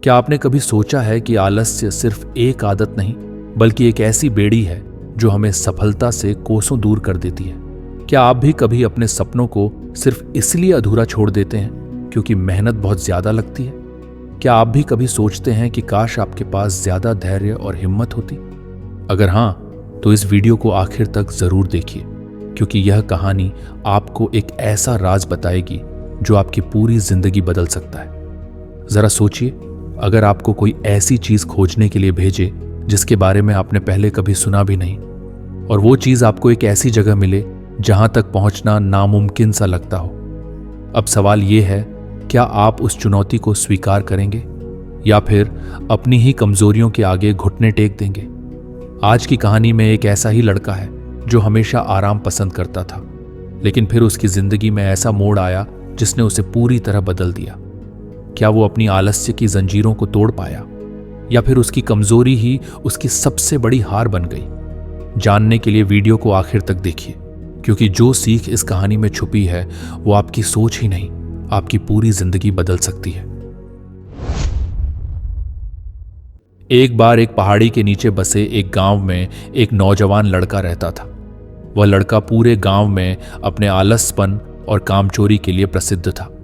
क्या आपने कभी सोचा है कि आलस्य सिर्फ एक आदत नहीं बल्कि एक ऐसी बेड़ी है जो हमें सफलता से कोसों दूर कर देती है? क्या आप भी कभी अपने सपनों को सिर्फ इसलिए अधूरा छोड़ देते हैं क्योंकि मेहनत बहुत ज्यादा लगती है? क्या आप भी कभी सोचते हैं कि काश आपके पास ज्यादा धैर्य और हिम्मत होती? अगर हां, तो इस वीडियो को आखिर तक जरूर देखिए, क्योंकि यह कहानी आपको एक ऐसा राज बताएगी जो आपकी पूरी जिंदगी बदल सकता है। जरा सोचिए, अगर आपको कोई ऐसी चीज खोजने के लिए भेजे जिसके बारे में आपने पहले कभी सुना भी नहीं, और वो चीज आपको एक ऐसी जगह मिले जहां तक पहुंचना नामुमकिन सा लगता हो। अब सवाल यह है, क्या आप उस चुनौती को स्वीकार करेंगे या फिर अपनी ही कमजोरियों के आगे घुटने टेक देंगे? आज की कहानी में एक ऐसा ही लड़का है जो हमेशा आराम पसंद करता था, लेकिन फिर उसकी जिंदगी में ऐसा मोड़ आया जिसने उसे पूरी तरह बदल दिया। क्या वो अपनी आलस्य की जंजीरों को तोड़ पाया या फिर उसकी कमजोरी ही उसकी सबसे बड़ी हार बन गई? जानने के लिए वीडियो को आखिर तक देखिए, क्योंकि जो सीख इस कहानी में छुपी है वो आपकी सोच ही नहीं, आपकी पूरी जिंदगी बदल सकती है। एक बार एक पहाड़ी के नीचे बसे एक गांव में एक नौजवान लड़का रहता था। वह लड़का पूरे गांव में अपने आलसपन और कामचोरी के लिए प्रसिद्ध था।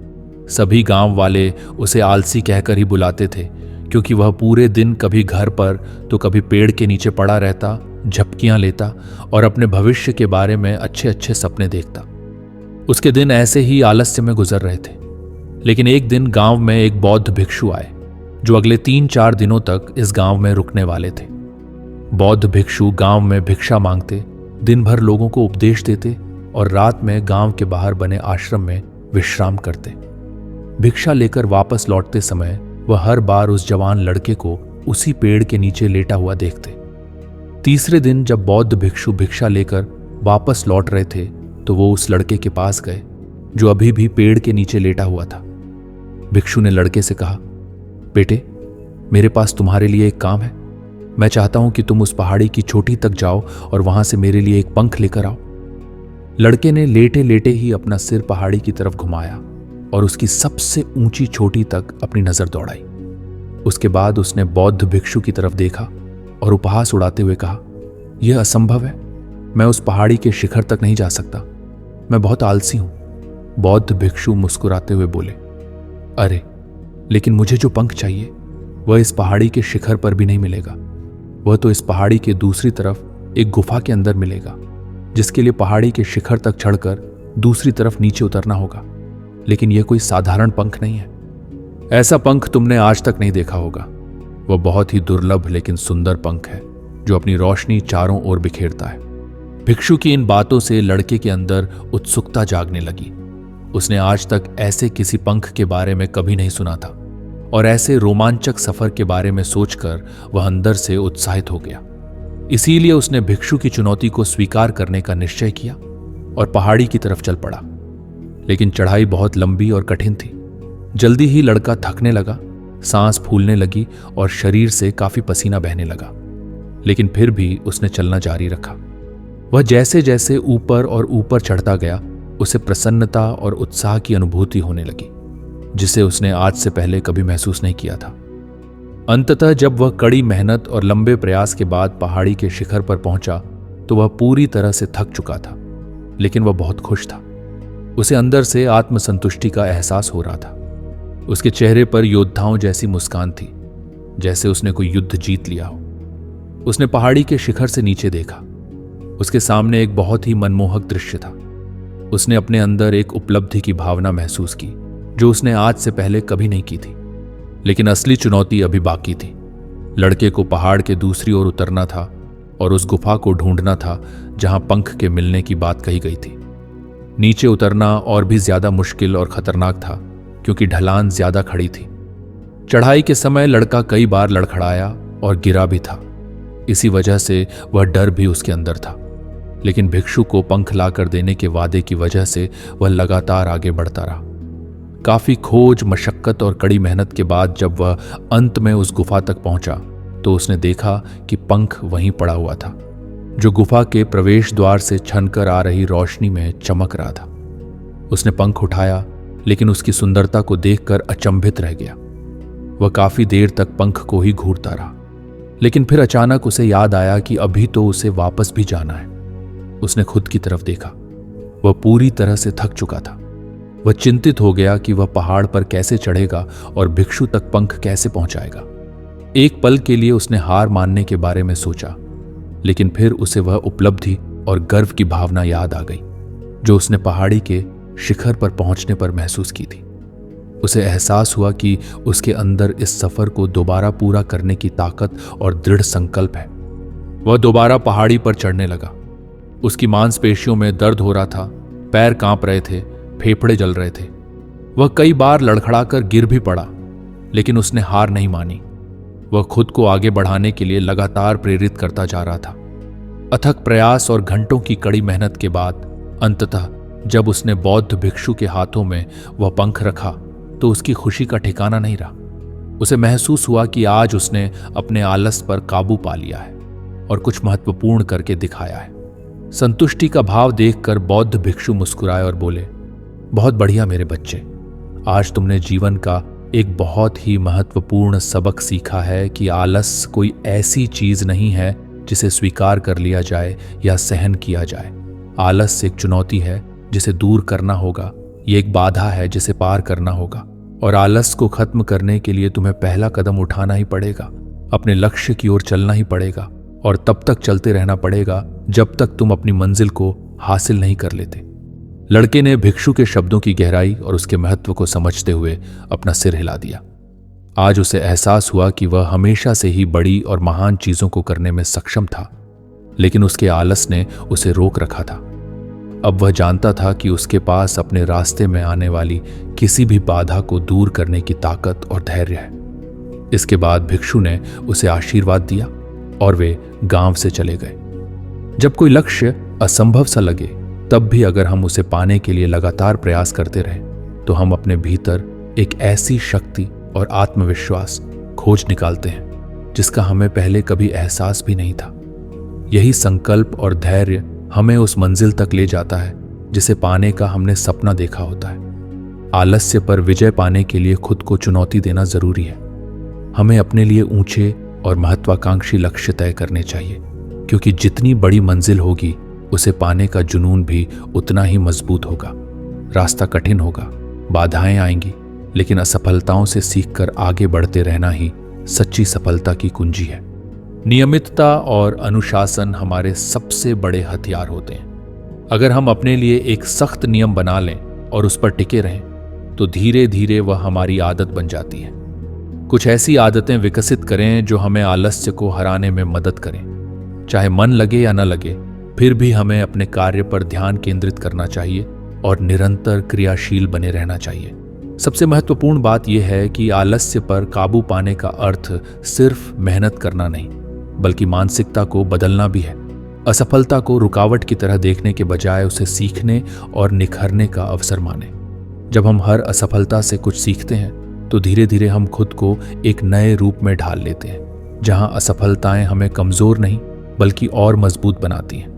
सभी गांव वाले उसे आलसी कहकर ही बुलाते थे, क्योंकि वह पूरे दिन कभी घर पर तो कभी पेड़ के नीचे पड़ा रहता, झपकियां लेता और अपने भविष्य के बारे में अच्छे अच्छे सपने देखता। उसके दिन ऐसे ही आलस्य में गुजर रहे थे। लेकिन एक दिन गांव में एक बौद्ध भिक्षु आए जो अगले 3-4 दिनों तक इस गांव में रुकने वाले थे। बौद्ध भिक्षु गांव में भिक्षा मांगते, दिन भर लोगों को उपदेश देते और रात में गांव के बाहर बने आश्रम में विश्राम करते। भिक्षा लेकर वापस लौटते समय वह हर बार उस जवान लड़के को उसी पेड़ के नीचे लेटा हुआ देखते। तीसरे दिन जब बौद्ध भिक्षु भिक्षा लेकर वापस लौट रहे थे तो वो उस लड़के के पास गए जो अभी भी पेड़ के नीचे लेटा हुआ था। भिक्षु ने लड़के से कहा, बेटे, मेरे पास तुम्हारे लिए एक काम है। मैं चाहता हूं कि तुम उस पहाड़ी की चोटी तक जाओ और वहां से मेरे लिए एक पंख लेकर आओ। लड़के ने लेटे लेटे ही अपना सिर पहाड़ी की तरफ घुमाया और उसकी सबसे ऊंची चोटी तक अपनी नजर दौड़ाई। उसके बाद उसने बौद्ध भिक्षु की तरफ देखा और उपहास उड़ाते हुए कहा, यह असंभव है, मैं उस पहाड़ी के शिखर तक नहीं जा सकता, मैं बहुत आलसी हूं। बौद्ध भिक्षु मुस्कुराते हुए बोले, अरे, लेकिन मुझे जो पंख चाहिए वह इस पहाड़ी के शिखर पर भी नहीं मिलेगा। वह तो इस पहाड़ी के दूसरी तरफ एक गुफा के अंदर मिलेगा, जिसके लिए पहाड़ी के शिखर तक चढ़कर दूसरी तरफ नीचे उतरना होगा। लेकिन यह कोई साधारण पंख नहीं है। ऐसा पंख तुमने आज तक नहीं देखा होगा। वह बहुत ही दुर्लभ लेकिन सुंदर पंख है जो अपनी रोशनी चारों ओर बिखेरता है। भिक्षु की इन बातों से लड़के के अंदर उत्सुकता जागने लगी। उसने आज तक ऐसे किसी पंख के बारे में कभी नहीं सुना था और ऐसे रोमांचक सफर के बारे में सोचकर वह अंदर से उत्साहित हो गया। इसीलिए उसने भिक्षु की चुनौती को स्वीकार करने का निश्चय किया और पहाड़ी की तरफ चल पड़ा। लेकिन चढ़ाई बहुत लंबी और कठिन थी। जल्दी ही लड़का थकने लगा, सांस फूलने लगी और शरीर से काफी पसीना बहने लगा। लेकिन फिर भी उसने चलना जारी रखा। वह जैसे जैसे ऊपर और ऊपर चढ़ता गया, उसे प्रसन्नता और उत्साह की अनुभूति होने लगी, जिसे उसने आज से पहले कभी महसूस नहीं किया था। अंततः जब वह कड़ी मेहनत और लंबे प्रयास के बाद पहाड़ी के शिखर पर पहुंचा तो वह पूरी तरह से थक चुका था, लेकिन वह बहुत खुश था। उसे अंदर से आत्मसंतुष्टि का एहसास हो रहा था। उसके चेहरे पर योद्धाओं जैसी मुस्कान थी, जैसे उसने कोई युद्ध जीत लिया हो। उसने पहाड़ी के शिखर से नीचे देखा। उसके सामने एक बहुत ही मनमोहक दृश्य था। उसने अपने अंदर एक उपलब्धि की भावना महसूस की जो उसने आज से पहले कभी नहीं की थी। लेकिन असली चुनौती अभी बाकी थी। लड़के को पहाड़ के दूसरी ओर उतरना था और उस गुफा को ढूंढना था जहां पंख के मिलने की बात कही गई थी। नीचे उतरना और भी ज्यादा मुश्किल और खतरनाक था, क्योंकि ढलान ज्यादा खड़ी थी। चढ़ाई के समय लड़का कई बार लड़खड़ाया और गिरा भी था। इसी वजह से वह डर भी उसके अंदर था। लेकिन भिक्षु को पंख लाकर देने के वादे की वजह से वह लगातार आगे बढ़ता रहा। काफी खोज, मशक्कत और कड़ी मेहनत के बाद जब वह अंत में उस गुफा तक पहुंचा तो उसने देखा कि पंख वहीं पड़ा हुआ था, जो गुफा के प्रवेश द्वार से छनकर आ रही रोशनी में चमक रहा था। उसने पंख उठाया, लेकिन उसकी सुंदरता को देखकर अचंभित रह गया। वह काफी देर तक पंख को ही घूरता रहा, लेकिन फिर अचानक उसे याद आया कि अभी तो उसे वापस भी जाना है। उसने खुद की तरफ देखा। वह पूरी तरह से थक चुका था। वह चिंतित हो गया कि वह पहाड़ पर कैसे चढ़ेगा और भिक्षु तक पंख कैसे पहुंचाएगा। एक पल के लिए उसने हार मानने के बारे में सोचा, लेकिन फिर उसे वह उपलब्धि और गर्व की भावना याद आ गई जो उसने पहाड़ी के शिखर पर पहुंचने पर महसूस की थी। उसे एहसास हुआ कि उसके अंदर इस सफर को दोबारा पूरा करने की ताकत और दृढ़ संकल्प है। वह दोबारा पहाड़ी पर चढ़ने लगा। उसकी मांसपेशियों में दर्द हो रहा था, पैर कांप रहे थे, फेफड़े जल रहे थे। वह कई बार लड़खड़ाकर गिर भी पड़ा, लेकिन उसने हार नहीं मानी। वह खुद को आगे बढ़ाने के लिए लगातार प्रेरित करता जा रहा था। अथक प्रयास और घंटों की कड़ी मेहनत के बाद अंततः जब उसने बौद्ध भिक्षु के हाथों में वह पंख रखा तो उसकी खुशी का ठिकाना नहीं रहा। उसे महसूस हुआ कि आज उसने अपने आलस पर काबू पा लिया है और कुछ महत्वपूर्ण करके दिखाया है। संतुष्टि का भाव देखकर बौद्ध भिक्षु मुस्कुराए और बोले, बहुत बढ़िया मेरे बच्चे, आज तुमने जीवन का एक बहुत ही महत्वपूर्ण सबक सीखा है कि आलस कोई ऐसी चीज नहीं है जिसे स्वीकार कर लिया जाए या सहन किया जाए। आलस एक चुनौती है जिसे दूर करना होगा। ये एक बाधा है जिसे पार करना होगा और आलस को खत्म करने के लिए तुम्हें पहला कदम उठाना ही पड़ेगा। अपने लक्ष्य की ओर चलना ही पड़ेगा और तब तक चलते रहना पड़ेगा जब तक तुम अपनी मंजिल को हासिल नहीं कर लेते। लड़के ने भिक्षु के शब्दों की गहराई और उसके महत्व को समझते हुए अपना सिर हिला दिया। आज उसे एहसास हुआ कि वह हमेशा से ही बड़ी और महान चीजों को करने में सक्षम था, लेकिन उसके आलस ने उसे रोक रखा था। अब वह जानता था कि उसके पास अपने रास्ते में आने वाली किसी भी बाधा को दूर करने की ताकत और धैर्य है। इसके बाद भिक्षु ने उसे आशीर्वाद दिया और वे गांव से चले गए। जब कोई लक्ष्य असंभव सा लगे, तब भी अगर हम उसे पाने के लिए लगातार प्रयास करते रहें तो हम अपने भीतर एक ऐसी शक्ति और आत्मविश्वास खोज निकालते हैं जिसका हमें पहले कभी एहसास भी नहीं था। यही संकल्प और धैर्य हमें उस मंजिल तक ले जाता है जिसे पाने का हमने सपना देखा होता है। आलस्य पर विजय पाने के लिए खुद को चुनौती देना जरूरी है। हमें अपने लिए ऊंचे और महत्वाकांक्षी लक्ष्य तय करने चाहिए, क्योंकि जितनी बड़ी मंजिल होगी उसे पाने का जुनून भी उतना ही मजबूत होगा। रास्ता कठिन होगा, बाधाएं आएंगी, लेकिन असफलताओं से सीखकर आगे बढ़ते रहना ही सच्ची सफलता की कुंजी है। नियमितता और अनुशासन हमारे सबसे बड़े हथियार होते हैं। अगर हम अपने लिए एक सख्त नियम बना लें और उस पर टिके रहें तो धीरे धीरे वह हमारी आदत बन जाती है। कुछ ऐसी आदतें विकसित करें जो हमें आलस्य को हराने में मदद करें। चाहे मन लगे या न लगे, फिर भी हमें अपने कार्य पर ध्यान केंद्रित करना चाहिए और निरंतर क्रियाशील बने रहना चाहिए। सबसे महत्वपूर्ण बात यह है कि आलस्य पर काबू पाने का अर्थ सिर्फ मेहनत करना नहीं, बल्कि मानसिकता को बदलना भी है। असफलता को रुकावट की तरह देखने के बजाय उसे सीखने और निखरने का अवसर माने। जब हम हर असफलता से कुछ सीखते हैं तो धीरे धीरे हम खुद को एक नए रूप में ढाल लेते हैं, जहां असफलताएं हमें कमजोर नहीं बल्कि और मजबूत बनाती हैं।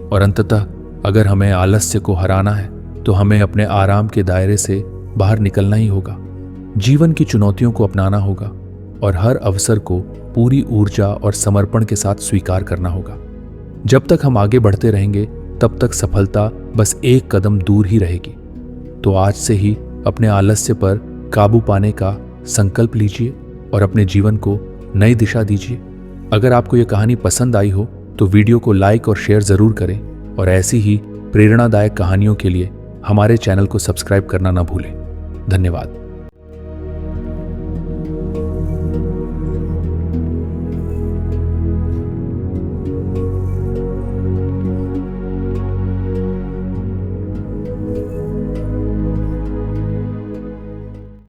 और अंततः अगर हमें आलस्य को हराना है तो हमें अपने आराम के दायरे से बाहर निकलना ही होगा। जीवन की चुनौतियों को अपनाना होगा और हर अवसर को पूरी ऊर्जा और समर्पण के साथ स्वीकार करना होगा। जब तक हम आगे बढ़ते रहेंगे तब तक सफलता बस एक कदम दूर ही रहेगी। तो आज से ही अपने आलस्य पर काबू पाने का संकल्प लीजिए और अपने जीवन को नई दिशा दीजिए। अगर आपको यह कहानी पसंद आई हो तो वीडियो को लाइक और शेयर जरूर करें और ऐसी ही प्रेरणादायक कहानियों के लिए हमारे चैनल को सब्सक्राइब करना ना भूलें। धन्यवाद।